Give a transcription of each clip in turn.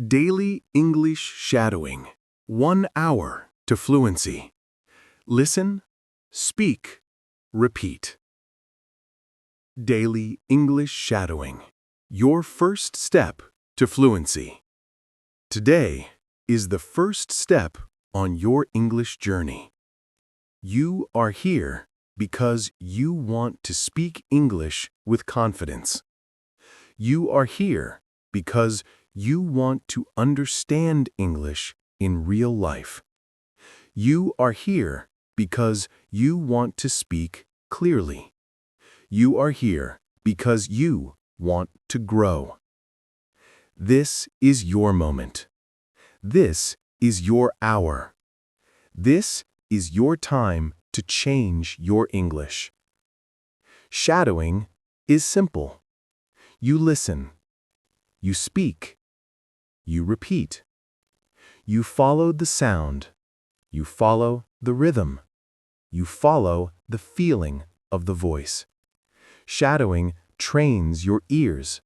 Daily English Shadowing. 1 hour to fluency. Listen, speak, repeat. Daily English Shadowing. Your first step to fluency. Today is the first step on your English journey. You are here because you want to speak English with confidence. You are here because you want to understand English in real life. You are here because you want to speak clearly. You are here because you want to grow. This is your moment. This is your hour. This is your time to change your English. Shadowing is simple. You listen. You speak. You repeat. You follow the sound. You follow the rhythm. You follow the feeling of the voice. Shadowing trains your ears.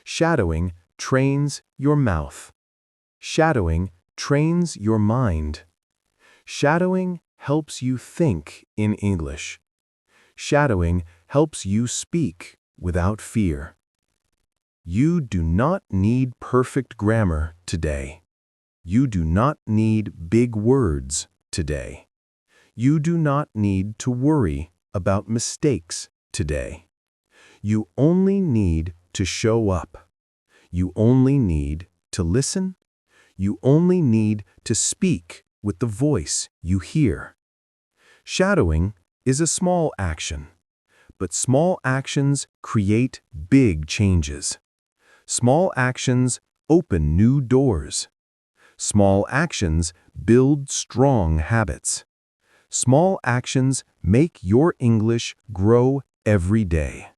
Shadowing trains your mouth. Shadowing trains your mind. Shadowing helps you think in English. Shadowing helps you speak without fear. You do not need perfect grammar today. You do not need big words today. You do not need to worry about mistakes today. You only need to show up. You only need to listen. You only need to speak with the voice you hear. Shadowing is a small action, but small actions create big changes. Small actions open new doors. Small actions build strong habits. Small actions make your English grow every day.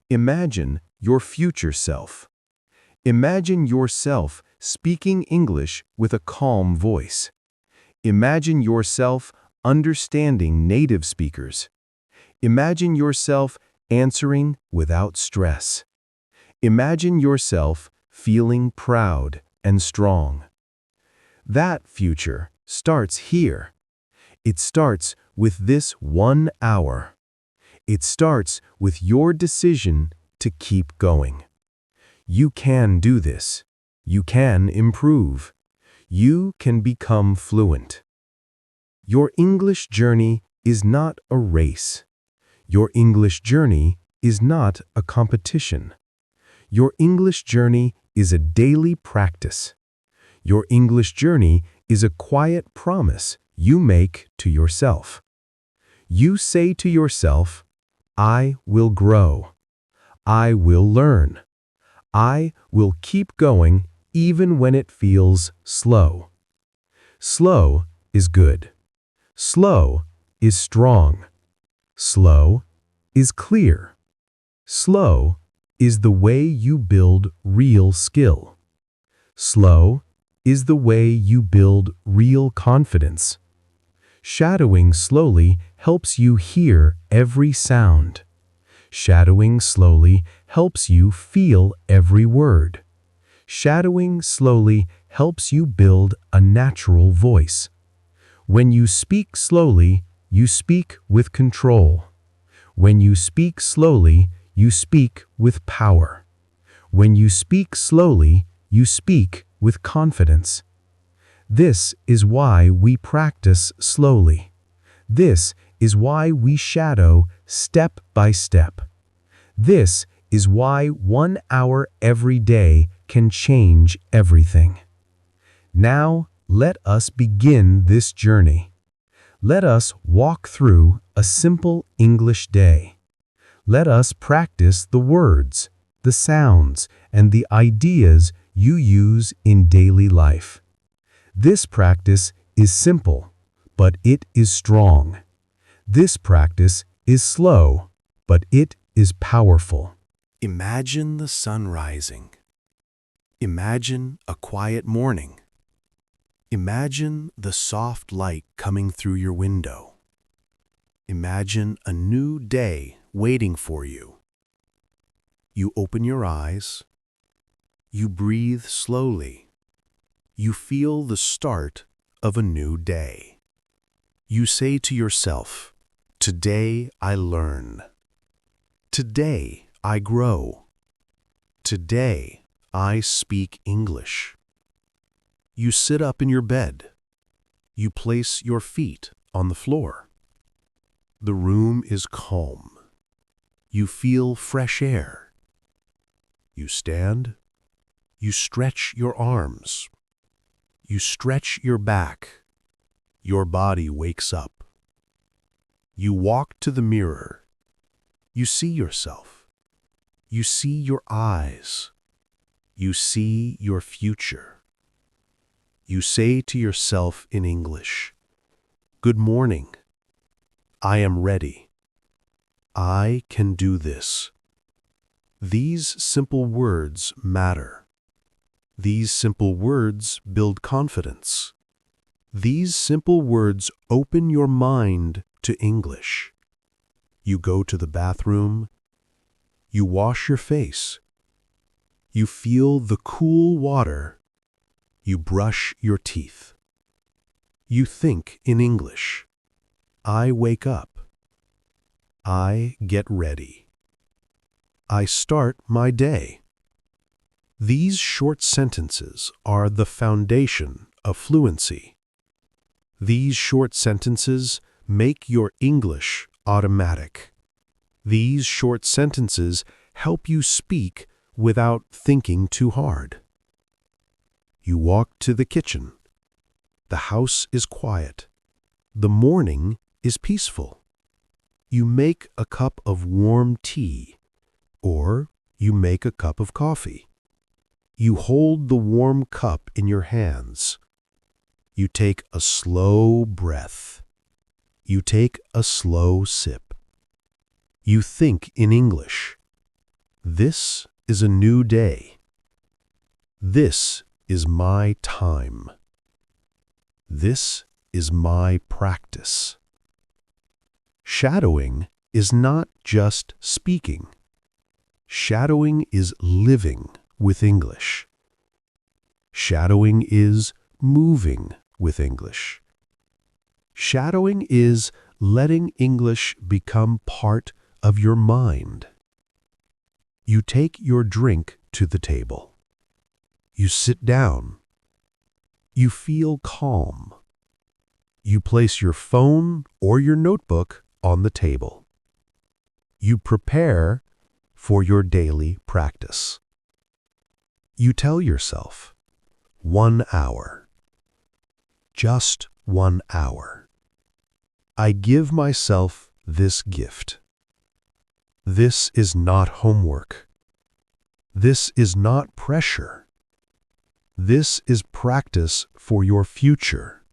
Imagine your future self. Imagine yourself speaking English with a calm voice. Imagine yourself understanding native speakers. Imagine yourself answering without stress. Imagine yourself feeling proud and strong. That future starts here. It starts with this 1 hour. It starts with your decision to keep going. You can do this. You can improve. You can become fluent. Your English journey is not a race. Your English journey is not a competition. Your English journey is a daily practice. Your English journey is a quiet promise you make to yourself. You say to yourself, I will grow. I will learn. I will keep going even when it feels slow. Slow is good. Slow is strong. Slow is clear. Slow is the way you build real skill. Slow is the way you build real confidence. Shadowing slowly helps you hear every sound. Shadowing slowly helps you feel every word. Shadowing slowly helps you build a natural voice. When you speak slowly, you speak with control. When you speak slowly, you speak with power. When you speak slowly, you speak with confidence. This is why we practice slowly. This is why we shadow step by step. This is why 1 hour every day can change everything. Now, let us begin this journey. Let us walk through a simple English day. Let us practice the words, the sounds, and the ideas you use in daily life. This practice is simple, but it is strong. This practice is slow, but it is powerful. Imagine the sun rising. Imagine a quiet morning. Imagine the soft light coming through your window. Imagine a new day waiting for you. You open your eyes. You breathe slowly. You feel the start of a new day. You say to yourself, "Today I learn. Today I grow. Today I speak English." You sit up in your bed. You place your feet on the floor. The room is calm. You feel fresh air. You stand. You stretch your arms. You stretch your back. Your body wakes up. You walk to the mirror. You see yourself. You see your eyes. You see your future. You say to yourself in English, "Good morning. I am ready. I can do this." These simple words matter. These simple words build confidence. These simple words open your mind to English. You go to the bathroom. You wash your face. You feel the cool water. You brush your teeth. You think in English. I wake up. I get ready. I start my day. These short sentences are the foundation of fluency. These short sentences make your English automatic. These short sentences help you speak without thinking too hard. You walk to the kitchen. The house is quiet. The morning is peaceful. You make a cup of warm tea, or you make a cup of coffee. You hold the warm cup in your hands. You take a slow breath. You take a slow sip. You think in English. This is a new day. This is my time. This is my practice. Shadowing is not just speaking. Shadowing is living with English. Shadowing is moving with English. Shadowing is letting English become part of your mind. You take your drink to the table. You sit down. You feel calm. You place your phone or your notebook on the table. You prepare for your daily practice. You tell yourself, 1 hour. Just 1 hour. I give myself this gift. This is not homework. This is not pressure. This is practice for your future.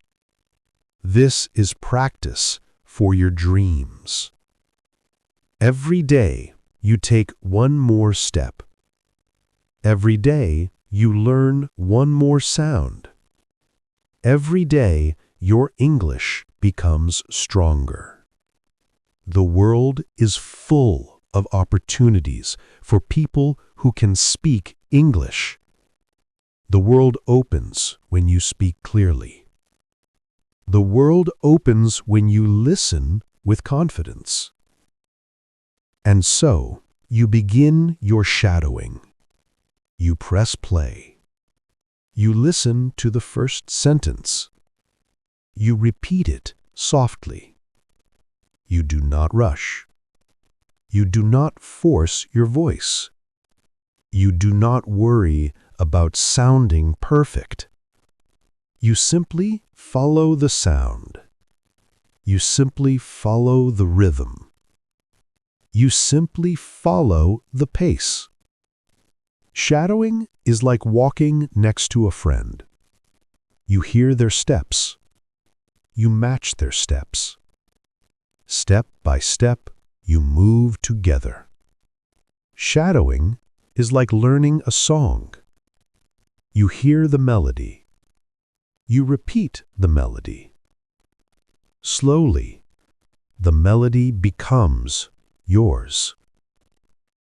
This is practice for your dreams. Every day you take one more step. Every day you learn one more sound. Every day your English becomes stronger. The world is full of opportunities for people who can speak English. The world opens when you speak clearly. The world opens when you listen with confidence. And so, you begin your shadowing. You press play. You listen to the first sentence. You repeat it softly. You do not rush. You do not force your voice. You do not worry about sounding perfect. You simply follow the sound. You simply follow the rhythm. You simply follow the pace. Shadowing is like walking next to a friend. You hear their steps. You match their steps. Step by step, you move together. Shadowing is like learning a song. You hear the melody. You repeat the melody. Slowly, the melody becomes yours.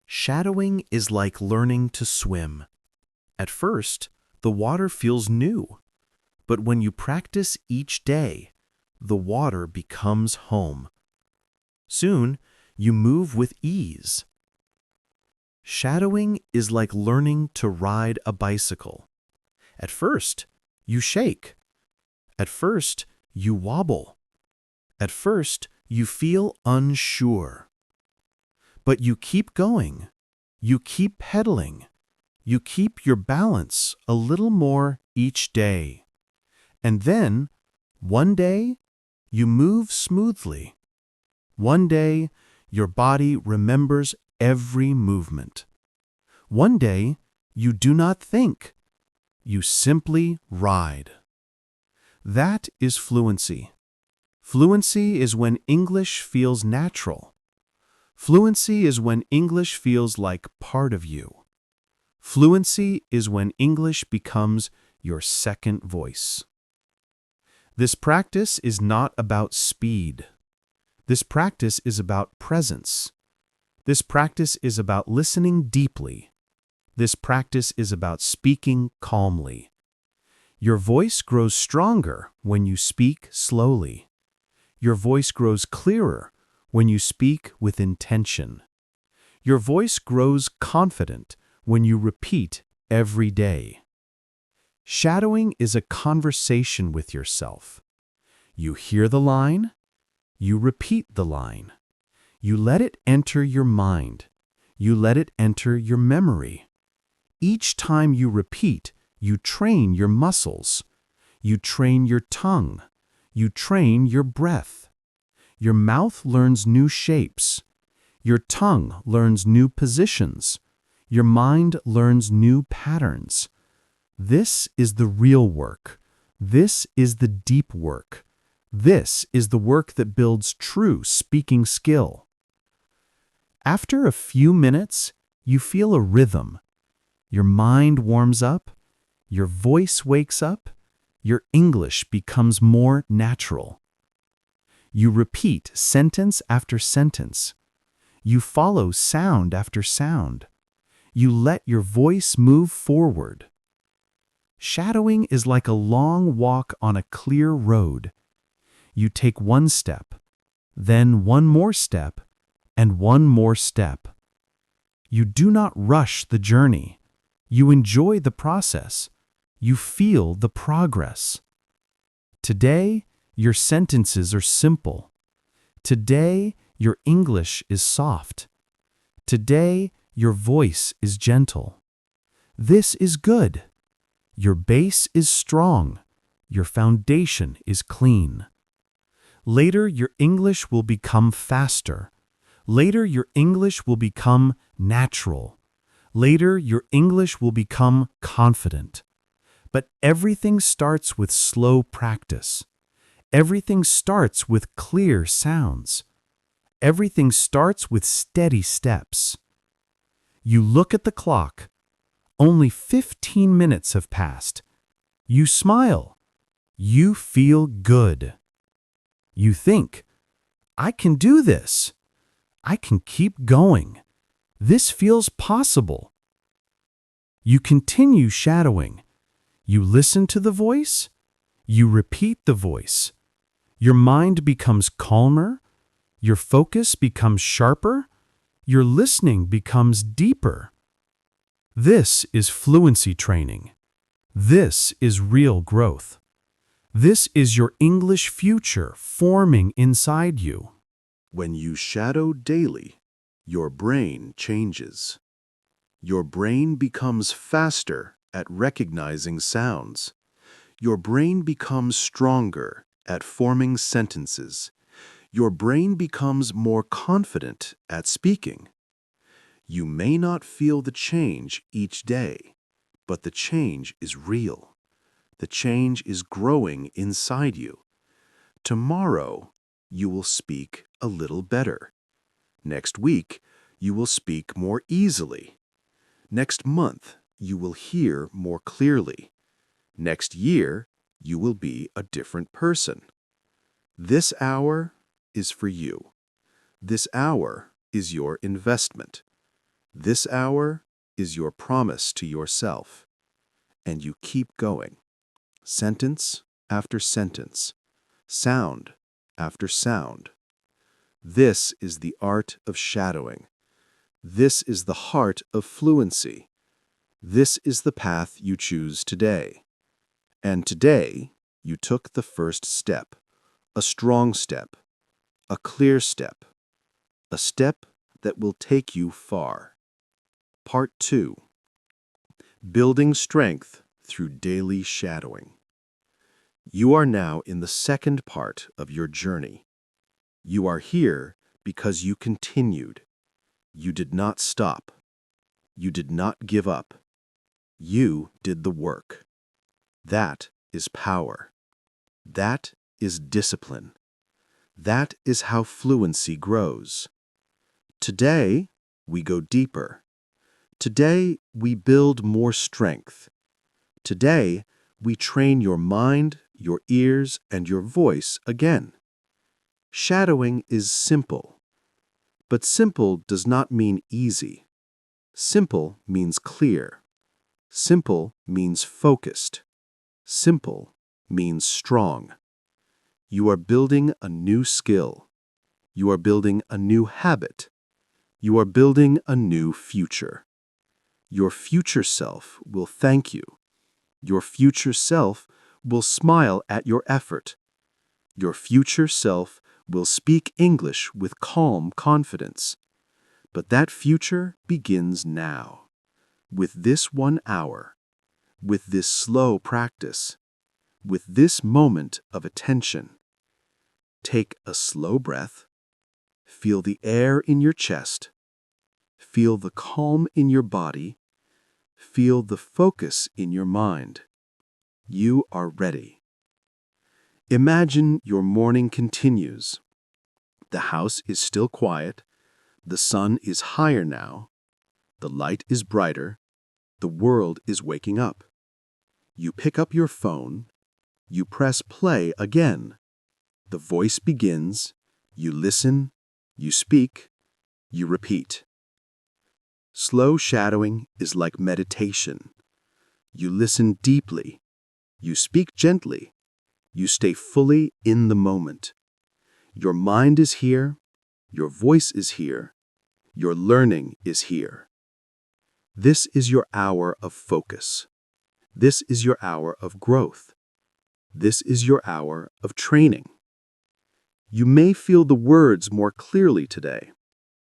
Shadowing is like learning to swim. At first, the water feels new, but when you practice each day, the water becomes home. Soon, you move with ease. Shadowing is like learning to ride a bicycle. At first, you shake. At first, you wobble. At first, you feel unsure. But you keep going. You keep pedaling. You keep your balance a little more each day. And then, one day, you move smoothly. One day, your body remembers every movement. One day, you do not think. You simply ride. That is fluency. Fluency is when English feels natural. Fluency is when English feels like part of you. Fluency is when English becomes your second voice. This practice is not about speed. This practice is about presence. This practice is about listening deeply. This practice is about speaking calmly. Your voice grows stronger when you speak slowly. Your voice grows clearer when you speak with intention. Your voice grows confident when you repeat every day. Shadowing is a conversation with yourself. You hear the line, you repeat the line. You let it enter your mind. You let it enter your memory. Each time you repeat, you train your muscles. You train your tongue. You train your breath. Your mouth learns new shapes. Your tongue learns new positions. Your mind learns new patterns. This is the real work. This is the deep work. This is the work that builds true speaking skill. After a few minutes, you feel a rhythm. Your mind warms up. Your voice wakes up. Your English becomes more natural. You repeat sentence after sentence. You follow sound after sound. You let your voice move forward. Shadowing is like a long walk on a clear road. You take one step, then one more step, and one more step. You do not rush the journey. You enjoy the process. You feel the progress. Today, your sentences are simple. Today, your English is soft. Today, your voice is gentle. This is good. Your base is strong. Your foundation is clean. Later, your English will become faster. Later, your English will become natural. Later, your English will become confident. But everything starts with slow practice. Everything starts with clear sounds. Everything starts with steady steps. You look at the clock. Only 15 minutes have passed. You smile. You feel good. You think, I can do this. I can keep going. This feels possible. You continue shadowing. You listen to the voice. You repeat the voice. Your mind becomes calmer. Your focus becomes sharper. Your listening becomes deeper. This is fluency training. This is real growth. This is your English future forming inside you. When you shadow daily, your brain changes. Your brain becomes faster at recognizing sounds. Your brain becomes stronger at forming sentences. Your brain becomes more confident at speaking. You may not feel the change each day, but the change is real. The change is growing inside you. Tomorrow, you will speak a little better. Next week, you will speak more easily. Next month, you will hear more clearly. Next year, you will be a different person. This hour is for you. This hour is your investment. This hour is your promise to yourself. and you keep going. Sentence after sentence, sound after sound. This is the art of shadowing. This is the heart of fluency. This is the path you choose today. And today, you took the first step, a strong step, a clear step, a step that will take you far. Part 2. Building strength through daily shadowing. You are now in the second part of your journey. You are here because you continued. You did not stop. You did not give up. You did the work. That is power. That is discipline. That is how fluency grows. Today, we go deeper. Today, we build more strength. Today, we train your mind, your ears, and your voice again. Shadowing is simple. But simple does not mean easy. Simple means clear. Simple means focused. Simple means strong. You are building a new skill. You are building a new habit. You are building a new future. Your future self will thank you. Your future self will smile at your effort. Your future self will speak English with calm confidence. But that future begins now, with this 1 hour, with this slow practice, with this moment of attention. Take a slow breath. Feel the air in your chest. Feel the calm in your body. Feel the focus in your mind. You are ready. Imagine your morning continues. The house is still quiet. The sun is higher now. The light is brighter. The world is waking up. You pick up your phone. You press play again. The voice begins. You listen. You speak. You repeat. Slow shadowing is like meditation. You listen deeply. You speak gently. You stay fully in the moment. Your mind is here. Your voice is here. Your learning is here. This is your hour of focus. This is your hour of growth. This is your hour of training. You may feel the words more clearly today.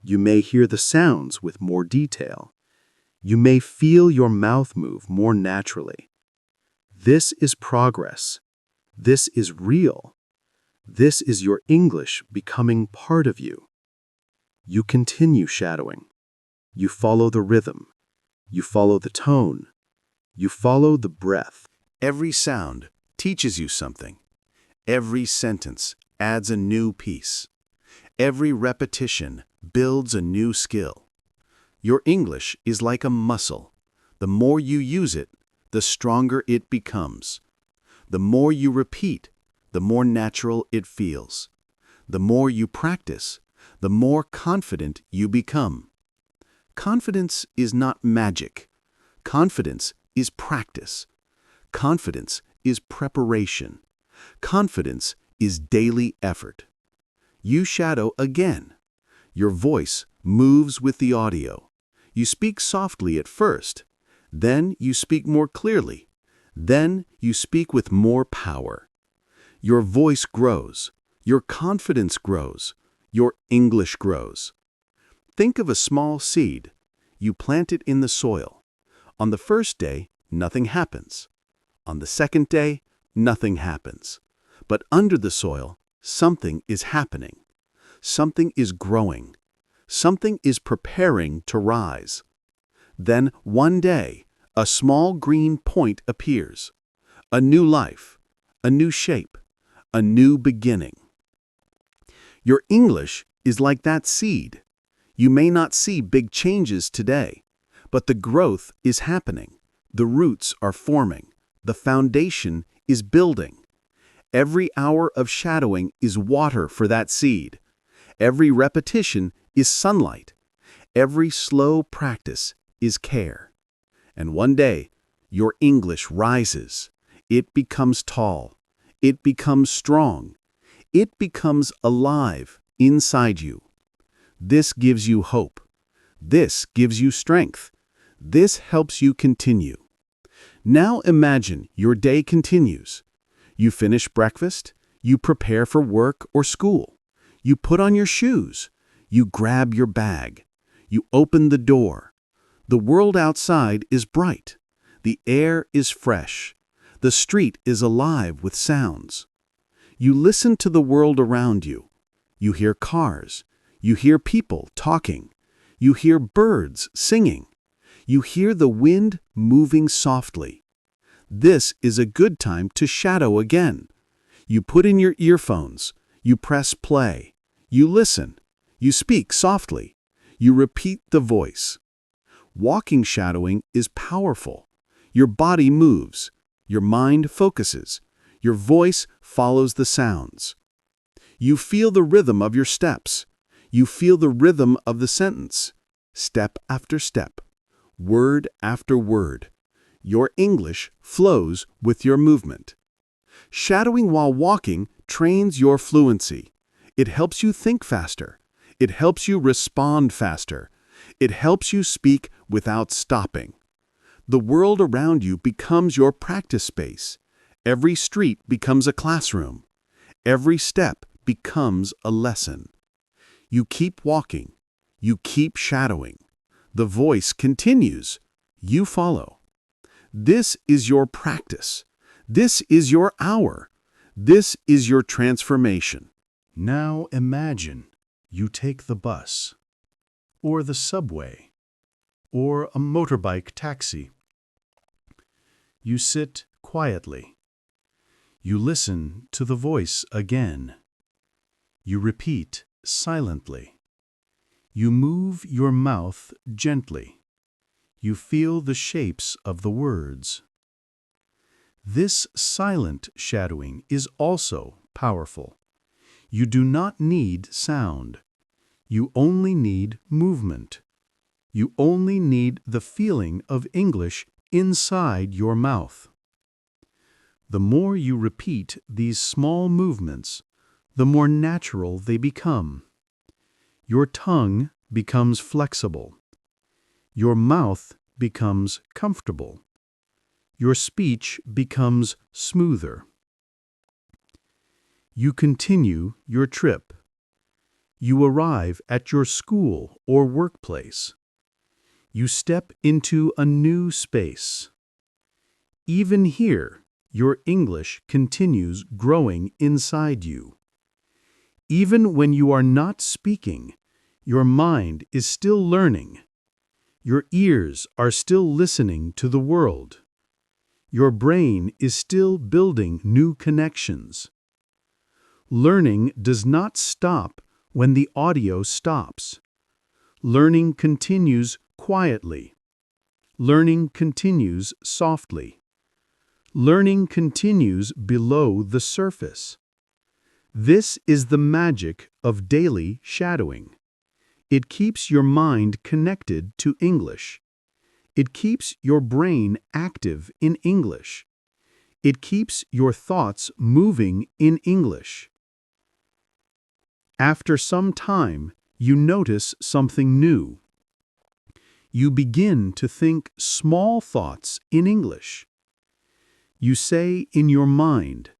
You may hear the sounds with more detail. You may feel your mouth move more naturally. This is progress. This is real. This is your English becoming part of you. You continue shadowing. You follow the rhythm. You follow the tone. You follow the breath. Every sound teaches you something. Every sentence adds a new piece. Every repetition builds a new skill. Your English is like a muscle. The more you use it, the stronger it becomes. The more you repeat, the more natural it feels. The more you practice, the more confident you become. Confidence is not magic. Confidence is practice. Confidence is preparation. Confidence is daily effort. You shadow again. Your voice moves with the audio. You speak softly at first. Then you speak more clearly. Then you speak with more power. Your voice grows. Your confidence grows. Your English grows. Think of a small seed. You plant it in the soil. On the first day, nothing happens. On the second day, nothing happens. But under the soil, something is happening. Something is growing. Something is preparing to rise. Then one day, a small green point appears. A new life, a new shape, a new beginning. Your English is like that seed. You may not see big changes today, but the growth is happening. The roots are forming. The foundation is building. Every hour of shadowing is water for that seed. Every repetition is sunlight. Every slow practice is care. And one day, your English rises. It becomes tall. It becomes strong. It becomes alive inside you. This gives you hope. This gives you strength. This helps you continue. Now imagine your day continues. You finish breakfast. You prepare for work or school. You put on your shoes. You grab your bag. You open the door. The world outside is bright. The air is fresh. The street is alive with sounds. You listen to the world around you. You hear cars. You hear people talking. You hear birds singing. You hear the wind moving softly. This is a good time to shadow again. You put in your earphones. You press play. You listen. You speak softly. You repeat the voice. Walking shadowing is powerful. Your body moves. Your mind focuses. Your voice follows the sounds. You feel the rhythm of your steps. You feel the rhythm of the sentence. Step after step. Word after word. Your English flows with your movement. Shadowing while walking trains your fluency. It helps you think faster. It helps you respond faster. It helps you speak without stopping. The world around you becomes your practice space. Every street becomes a classroom. Every step becomes a lesson. You keep walking. You keep shadowing. The voice continues. You follow. This is your practice. This is your hour. This is your transformation. Now imagine you take the bus, or the subway, or a motorbike taxi. You sit quietly. You listen to the voice again. You repeat silently. You move your mouth gently. You feel the shapes of the words. This silent shadowing is also powerful. You do not need sound. You only need movement. You only need the feeling of English inside your mouth. The more you repeat these small movements, the more natural they become. Your tongue becomes flexible. Your mouth becomes comfortable. Your speech becomes smoother. You continue your trip. You arrive at your school or workplace. You step into a new space. Even here, your English continues growing inside you. Even when you are not speaking, your mind is still learning. Your ears are still listening to the world. Your brain is still building new connections. Learning does not stop when the audio stops. Learning continues quietly. Learning continues softly. Learning continues below the surface. This is the magic of daily shadowing. It keeps your mind connected to English. It keeps your brain active in English. It keeps your thoughts moving in English. After some time, you notice something new. You begin to think small thoughts in English. You say in your mind,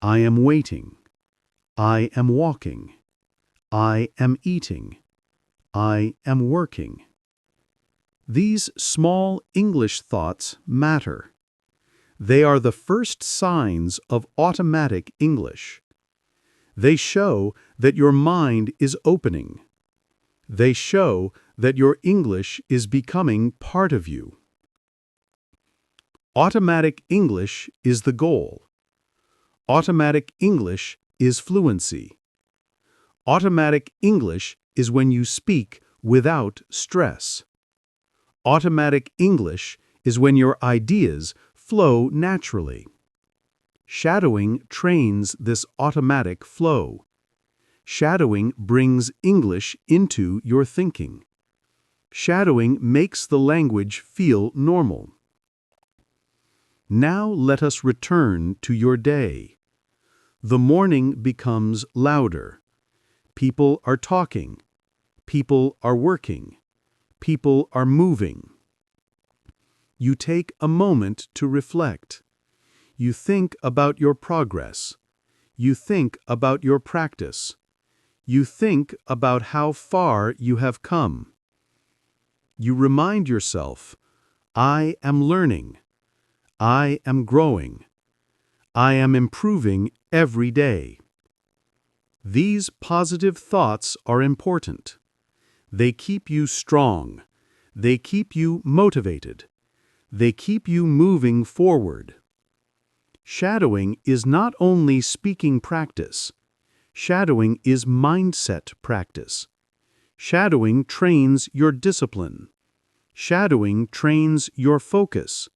I am waiting. I am walking. I am eating. I am working. These small English thoughts matter. They are the first signs of automatic English. They show that your mind is opening. They show that your English is becoming part of you. Automatic English is the goal. Automatic English is fluency. Automatic English is when you speak without stress. Automatic English is when your ideas flow naturally. Shadowing trains this automatic flow. Shadowing brings English into your thinking. Shadowing makes the language feel normal. Now let us return to your day. The morning becomes louder. People are talking. People are working. People are moving. You take a moment to reflect. You think about your progress. You think about your practice. You think about how far you have come. You remind yourself, I am learning. I am growing. I am improving every day. These positive thoughts are important. They keep you strong. They keep you motivated. They keep you moving forward. Shadowing is not only speaking practice. Shadowing is mindset practice. Shadowing trains your discipline. Shadowing trains your focus.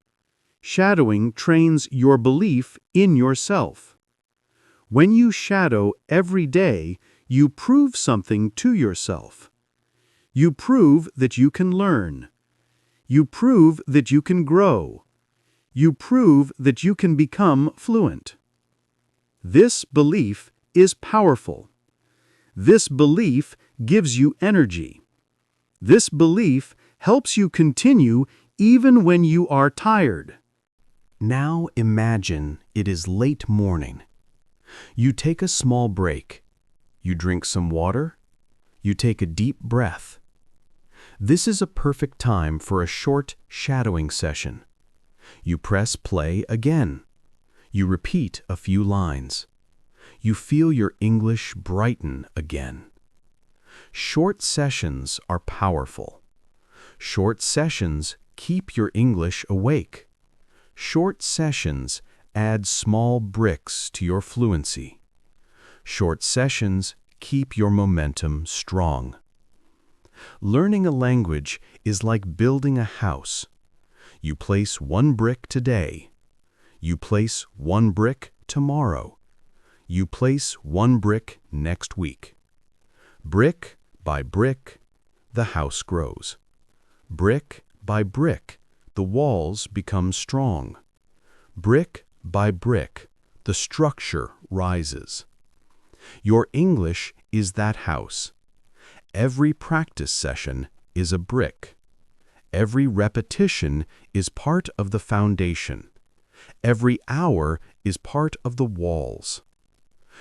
Shadowing trains your belief in yourself. When you shadow every day, you prove something to yourself. You prove that you can learn. You prove that you can grow. You prove that you can become fluent. This belief is powerful. This belief gives you energy. This belief helps you continue even when you are tired. Now imagine it is late morning. You take a small break. You drink some water. You take a deep breath. This is a perfect time for a short shadowing session. You press play again. You repeat a few lines. You feel your English brighten again. Short sessions are powerful. Short sessions keep your English awake. Short sessions add small bricks to your fluency. Short sessions keep your momentum strong. Learning a language is like building a house. You place one brick today. You place one brick tomorrow. You place one brick next week. Brick by brick, the house grows. Brick by brick, the walls become strong. Brick by brick, the structure rises. Your English is that house. Every practice session is a brick. Every repetition is part of the foundation. Every hour is part of the walls.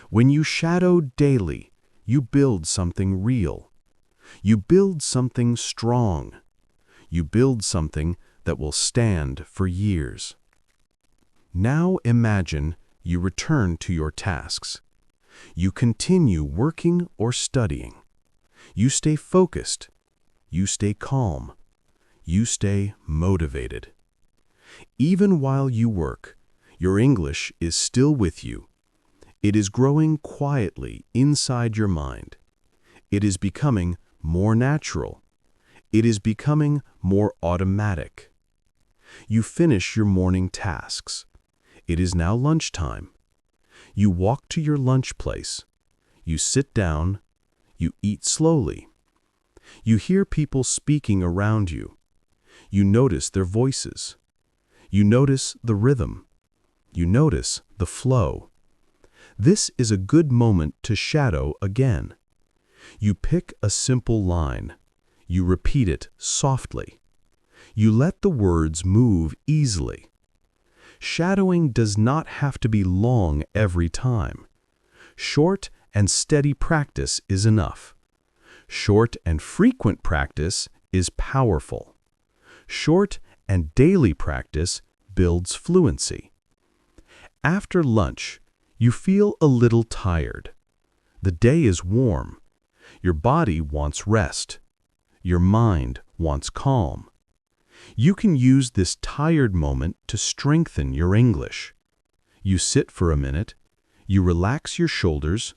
When you shadow daily, you build something real. You build something strong. You build something that will stand for years. Now imagine you return to your tasks. You continue working or studying. You stay focused. You stay calm. You stay motivated. Even while you work, your English is still with you. It is growing quietly inside your mind. It is becoming more natural. It is becoming more automatic. You finish your morning tasks. It is now lunchtime. You walk to your lunch place. You sit down. You eat slowly. You hear people speaking around you. You notice their voices. You notice the rhythm. You notice the flow. This is a good moment to shadow again. You pick a simple line. You repeat it softly. You let the words move easily. Shadowing does not have to be long every time. Short and steady practice is enough. Short and frequent practice is powerful. Short and daily practice builds fluency. After lunch, you feel a little tired. The day is warm. Your body wants rest. Your mind wants calm. You can use this tired moment to strengthen your English. You sit for a minute. You relax your shoulders.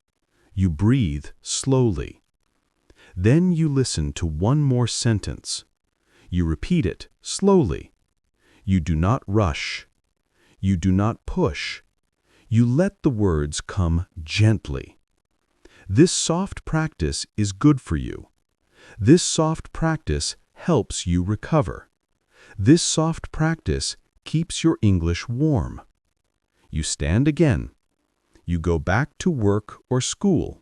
You breathe slowly. Then you listen to one more sentence. You repeat it slowly. You do not rush. You do not push. You let the words come gently. This soft practice is good for you. This soft practice helps you recover. This soft practice keeps your English warm. You stand again. You go back to work or school.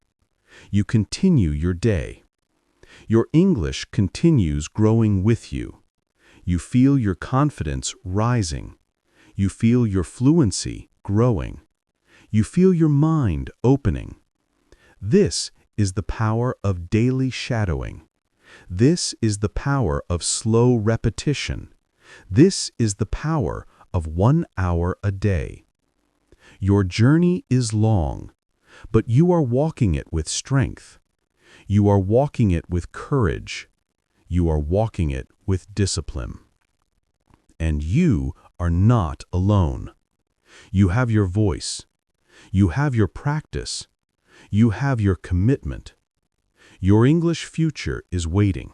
You continue your day. Your English continues growing with you. You feel your confidence rising. You feel your fluency growing. You feel your mind opening. This is the power of daily shadowing. This is the power of slow repetition. This is the power of 1 hour a day. Your journey is long, but you are walking it with strength. You are walking it with courage. You are walking it with discipline. And you are not alone. You have your voice. You have your practice. You have your commitment. Your English future is waiting,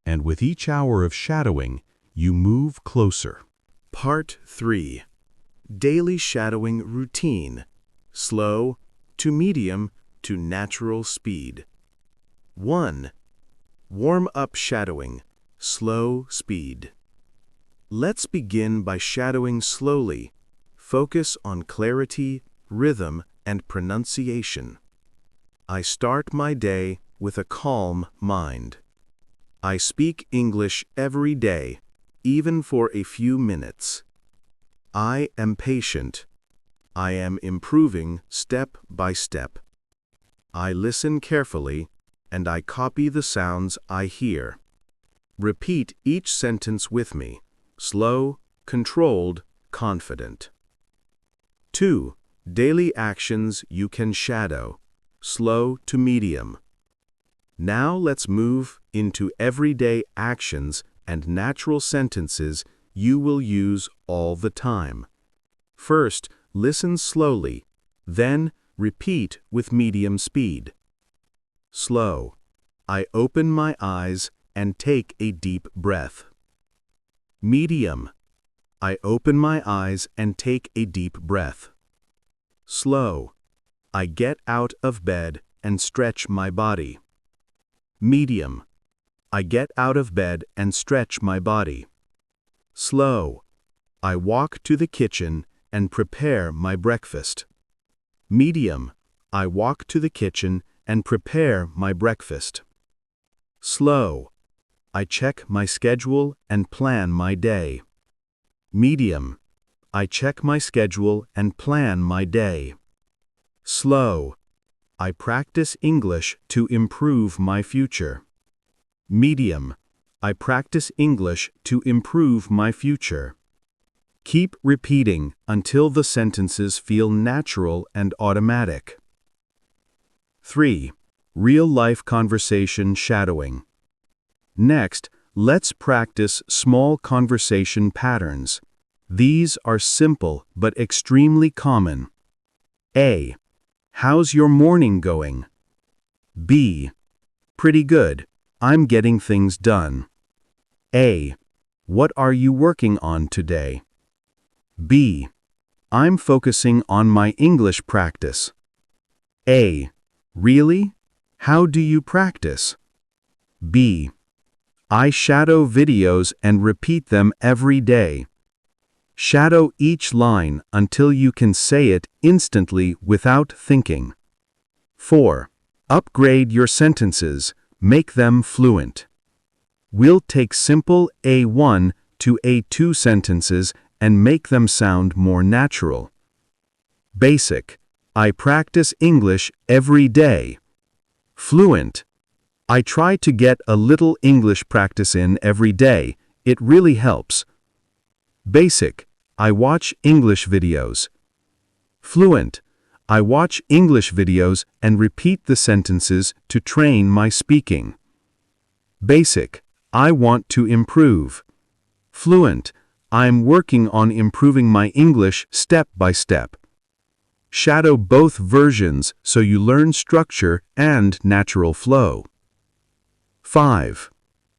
and with each hour of shadowing, you move closer. Part 3. Daily Shadowing Routine. Slow to medium to natural speed. 1. Warm-up shadowing. Slow speed. Let's begin by shadowing slowly. Focus on clarity, rhythm, and pronunciation. I start my day with a calm mind. I speak English every day, even for a few minutes. I am patient. I am improving step by step. I listen carefully, and I copy the sounds I hear. Repeat each sentence with me, slow, controlled, confident. 2. Daily actions you can shadow, slow to medium. Now let's move into everyday actions and natural sentences you will use all the time. First, listen slowly, then repeat with medium speed. Slow. I open my eyes and take a deep breath. Medium. I open my eyes and take a deep breath. Slow. I get out of bed and stretch my body. Medium. I get out of bed and stretch my body. Slow. I walk to the kitchen and prepare my breakfast. Medium. I walk to the kitchen and prepare my breakfast. Slow. I check my schedule and plan my day. Medium. I check my schedule and plan my day. Slow. I practice English to improve my future. Medium. I practice English to improve my future. Keep repeating until the sentences feel natural and automatic. 3. Real-life conversation shadowing. Next, let's practice small conversation patterns. These are simple but extremely common. A. How's your morning going? B. Pretty good. I'm getting things done. A. What are you working on today? B. I'm focusing on my English practice. A. Really? How do you practice? B. I shadow videos and repeat them every day. Shadow each line until you can say it instantly without thinking. 4. Upgrade your sentences. Make them fluent. We'll take simple A1 to A2 sentences and make them sound more natural. Basic. I practice English every day. Fluent. I try to get a little English practice in every day. It really helps. Basic. I watch English videos. Fluent. I watch English videos and repeat the sentences to train my speaking. Basic. I want to improve. Fluent. I'm working on improving my English step by step. Shadow both versions so you learn structure and natural flow. 5.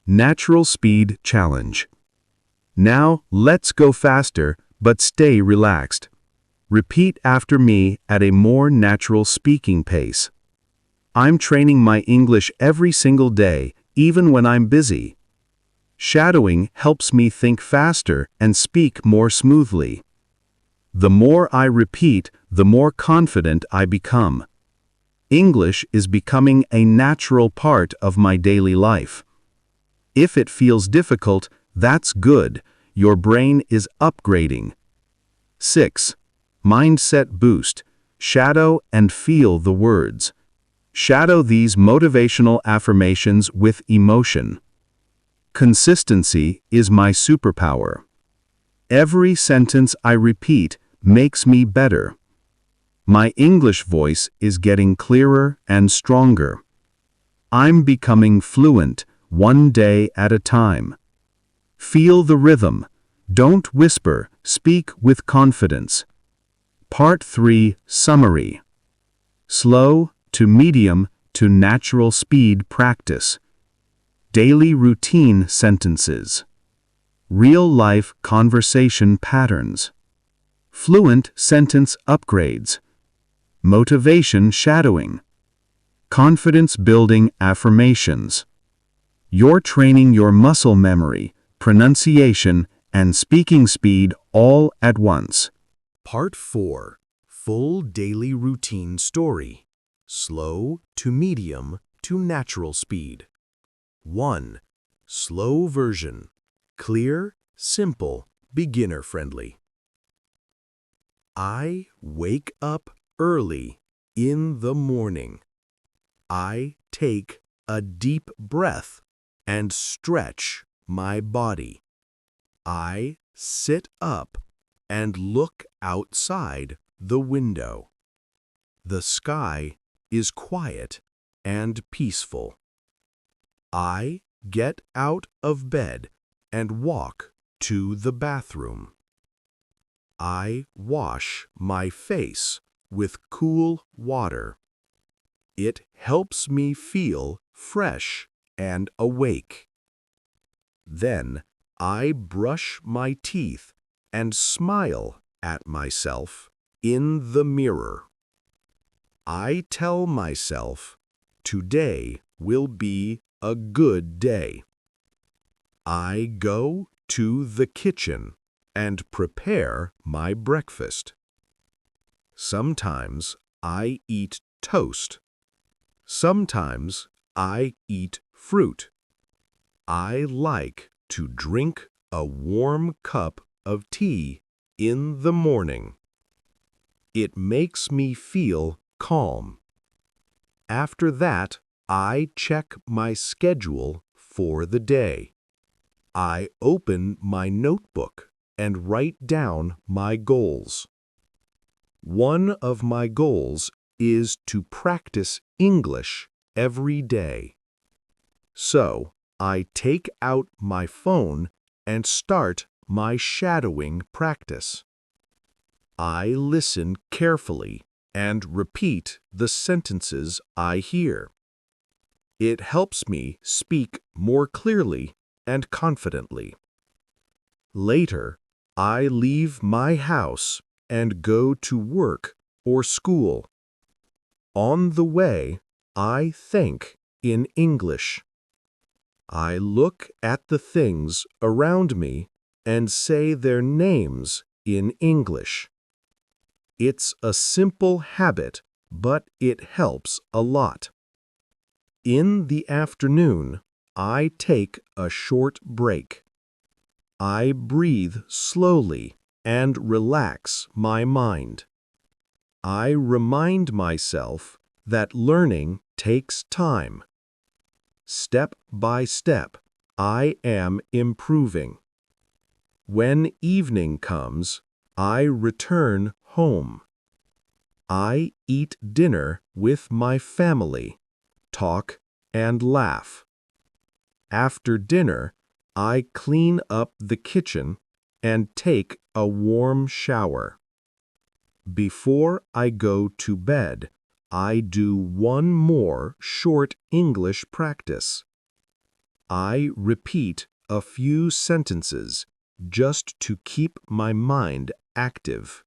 Natural Speed Challenge. Now let's go faster, but stay relaxed. Repeat after me at a more natural speaking pace. I'm training my English every single day, even when I'm busy. Shadowing helps me think faster and speak more smoothly. The more I repeat, the more confident I become. English is becoming a natural part of my daily life. If it feels difficult, that's good. Your brain is upgrading. 6. Mindset boost. Shadow and feel the words. Shadow these motivational affirmations with emotion. Consistency is my superpower. Every sentence I repeat makes me better. My English voice is getting clearer and stronger. I'm becoming fluent, one day at a time. Feel the rhythm. Don't whisper, speak with confidence. Part 3 Summary. Slow to medium to natural speed practice. Daily routine sentences. Real-life conversation patterns. Fluent sentence upgrades. Motivation shadowing. Confidence-building affirmations. You're training your muscle memory, pronunciation, and speaking speed all at once. Part 4 Full Daily Routine Story. Slow to medium to natural speed. 1. Slow version. Clear, simple, beginner-friendly. I wake up early in the morning. I take a deep breath and stretch my body. I sit up and look outside the window. The sky is quiet and peaceful. I get out of bed and walk to the bathroom. I wash my face with cool water. It helps me feel fresh and awake. Then I brush my teeth and smile at myself in the mirror. I tell myself, today will be a good day. I go to the kitchen and prepare my breakfast. Sometimes I eat toast. Sometimes I eat fruit. I like to drink a warm cup of tea in the morning. It makes me feel calm. After that, I check my schedule for the day. I open my notebook and write down my goals. One of my goals is to practice English every day. So, I take out my phone and start my shadowing practice. I listen carefully and repeat the sentences I hear. It helps me speak more clearly and confidently. Later, I leave my house and go to work or school. On the way, I think in English. I look at the things around me and say their names in English. It's a simple habit, but it helps a lot. In the afternoon, I take a short break. I breathe slowly and relax my mind. I remind myself that learning takes time. Step by step, I am improving. When evening comes, I return home. I eat dinner with my family, talk and laugh. After dinner, I clean up the kitchen and take a warm shower. Before I go to bed, I do one more short English practice. I repeat a few sentences just to keep my mind active.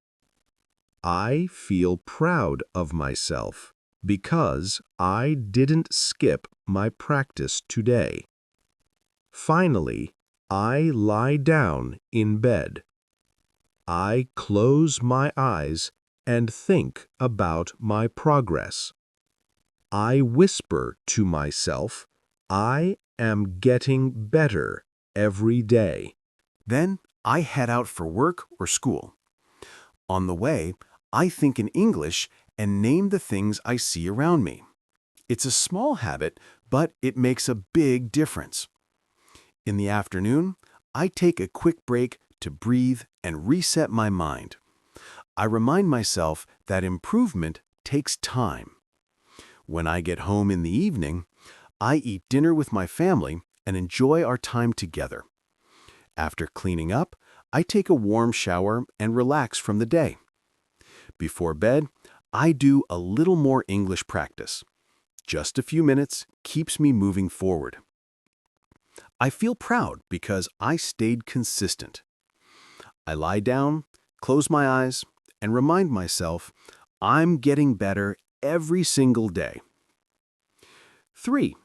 I feel proud of myself because I didn't skip my practice today. Finally, I lie down in bed. I close my eyes and think about my progress. I whisper to myself, I am getting better every day. Then I head out for work or school. On the way, I think in English and name the things I see around me. It's a small habit, but it makes a big difference. In the afternoon, I take a quick break to breathe and reset my mind. I remind myself that improvement takes time. When I get home in the evening, I eat dinner with my family and enjoy our time together. After cleaning up, I take a warm shower and relax from the day. Before bed, I do a little more English practice. Just a few minutes keeps me moving forward. I feel proud because I stayed consistent. I lie down, close my eyes, and remind myself I'm getting better every single day. 3.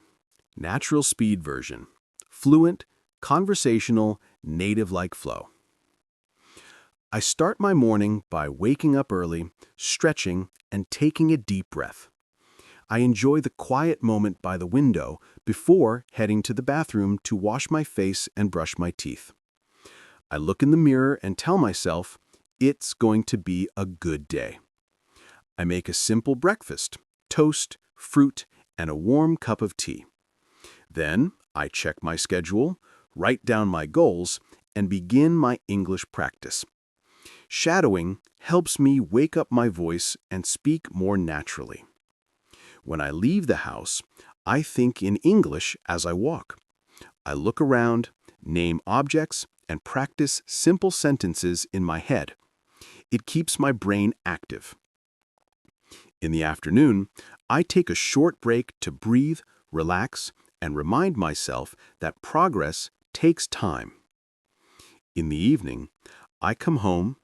Natural speed version. Fluent, conversational, native-like flow. I start my morning by waking up early, stretching, and taking a deep breath. I enjoy the quiet moment by the window before heading to the bathroom to wash my face and brush my teeth. I look in the mirror and tell myself, it's going to be a good day. I make a simple breakfast, toast, fruit, and a warm cup of tea. Then I check my schedule, write down my goals, and begin my English practice. Shadowing helps me wake up my voice and speak more naturally. When I leave the house, I think in English as I walk. I look around, name objects, and practice simple sentences in my head. It keeps my brain active. In the afternoon, I take a short break to breathe, relax, and remind myself that progress takes time. In the evening, I come home,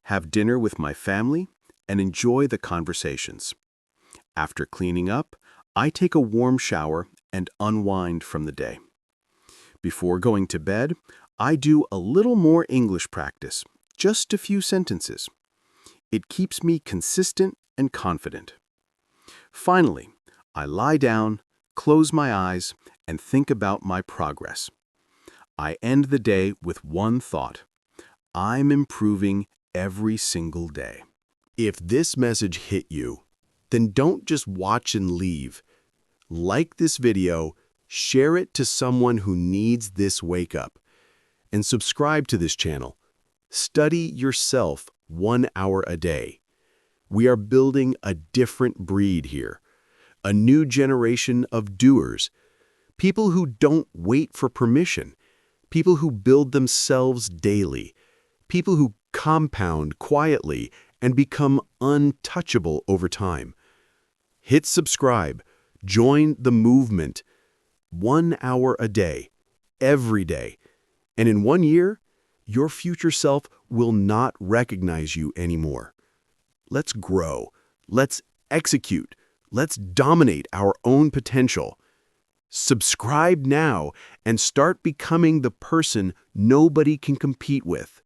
have dinner with my family, and enjoy the conversations. After cleaning up, I take a warm shower and unwind from the day. Before going to bed, I do a little more English practice, just a few sentences. It keeps me consistent and confident. Finally, I lie down, close my eyes, and think about my progress. I end the day with one thought. I'm improving every single day. If this message hit you, then don't just watch and leave. Like this video, share it to someone who needs this wake up, and subscribe to this channel. Study yourself 1 hour a day. We are building a different breed here, a new generation of doers, people who don't wait for permission, people who build themselves daily, people who compound quietly and become untouchable over time. Hit subscribe, join the movement. 1 hour a day, every day. And in 1 year, your future self will not recognize you anymore. Let's grow. Let's execute. Let's dominate our own potential. Subscribe now and start becoming the person nobody can compete with.